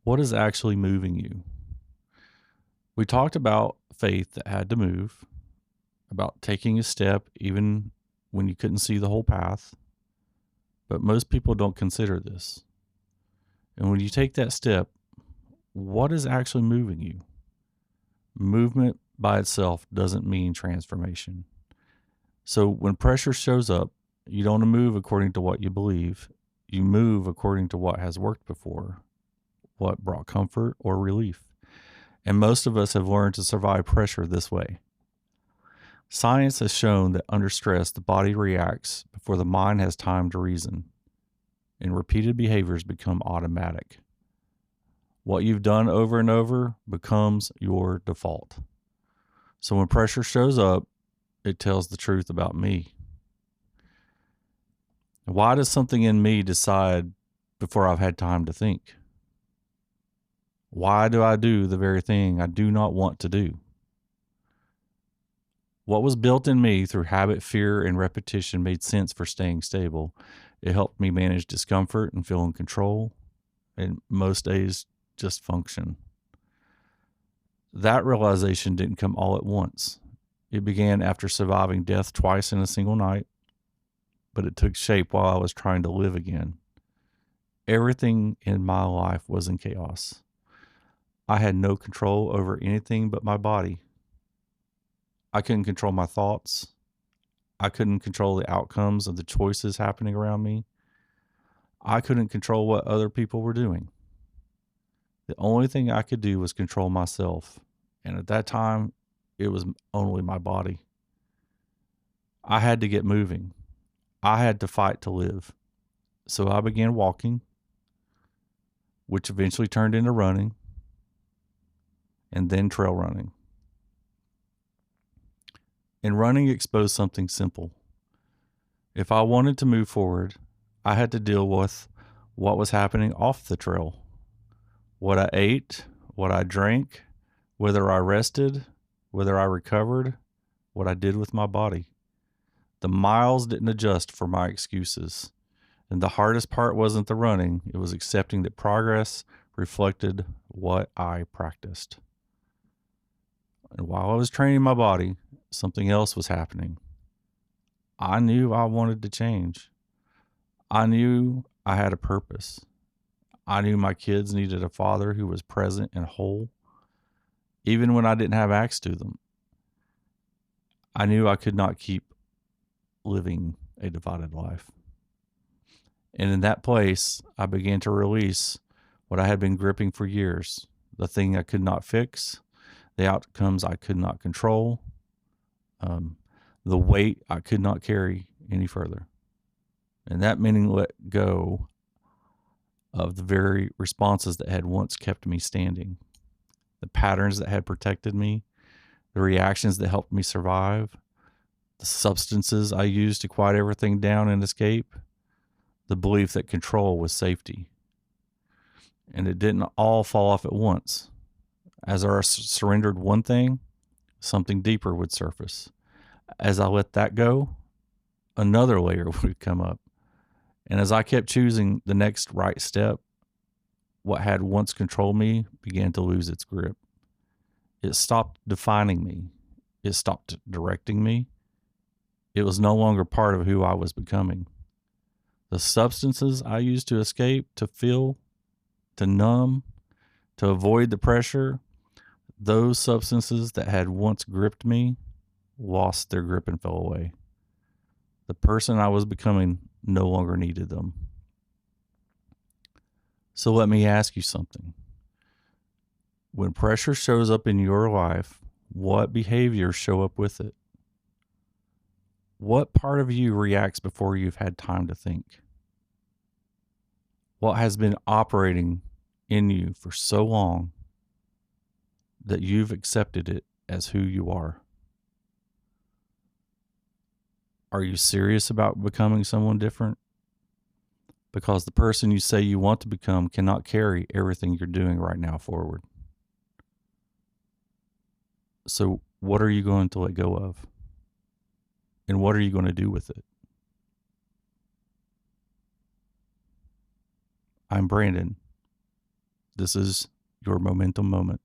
What is actually moving you? We talked about faith that had to move, about taking a step even when you couldn't see the whole path, but most people don't consider this. And when you take that step, what is actually moving you? Movement by itself doesn't mean transformation. So when pressure shows up, you don't move according to what you believe. You move according to what has worked before, what brought comfort or relief. And most of us have learned to survive pressure this way. Science has shown that under stress, the body reacts before the mind has time to reason, and repeated behaviors become automatic. What you've done over and over becomes your default. So when pressure shows up, it tells the truth about me. Why does something in me decide before I've had time to think? Why do I do the very thing I do not want to do? What was built in me through habit, fear, and repetition made sense for staying stable. It helped me manage discomfort and feel in control, and most days just function. That realization didn't come all at once. It began after surviving death twice in a single night, but it took shape while I was trying to live again. Everything in my life was in chaos. I had no control over anything but my body. I couldn't control my thoughts. I couldn't control the outcomes of the choices happening around me. I couldn't control what other people were doing. The only thing I could do was control myself. And at that time, it was only my body. I had to get moving. I had to fight to live. So I began walking, which eventually turned into running, and then trail running. And running exposed something simple. If I wanted to move forward, I had to deal with what was happening off the trail. What I ate, what I drank, whether I rested, whether I recovered, what I did with my body. The miles didn't adjust for my excuses. And the hardest part wasn't the running, it was accepting that progress reflected what I practiced. And while I was training my body, something else was happening. I knew I wanted to change. I knew I had a purpose. I knew my kids needed a father who was present and whole, even when I didn't have access to them. I knew I could not keep living a divided life. And in that place, I began to release what I had been gripping for years, the thing I could not fix, the outcomes I could not control, the weight I could not carry any further. And that meaning let go of the very responses that had once kept me standing, the patterns that had protected me, the reactions that helped me survive, the substances I used to quiet everything down and escape, the belief that control was safety. And it didn't all fall off at once. As I surrendered one thing, something deeper would surface. As I let that go, another layer would come up. And as I kept choosing the next right step, what had once controlled me began to lose its grip. It stopped defining me. It stopped directing me. It was no longer part of who I was becoming. The substances I used to escape, to feel, to numb, to avoid the pressure, those substances that had once gripped me lost their grip and fell away. The person I was becoming no longer needed them. So let me ask you something. When pressure shows up in your life, what behaviors show up with it? What part of you reacts before you've had time to think? What has been operating in you for so long that you've accepted it as who you are? Are you serious about becoming someone different? Because the person you say you want to become cannot carry everything you're doing right now forward. So what are you going to let go of? And what are you going to do with it? I'm Brandon. This is your momentum moment.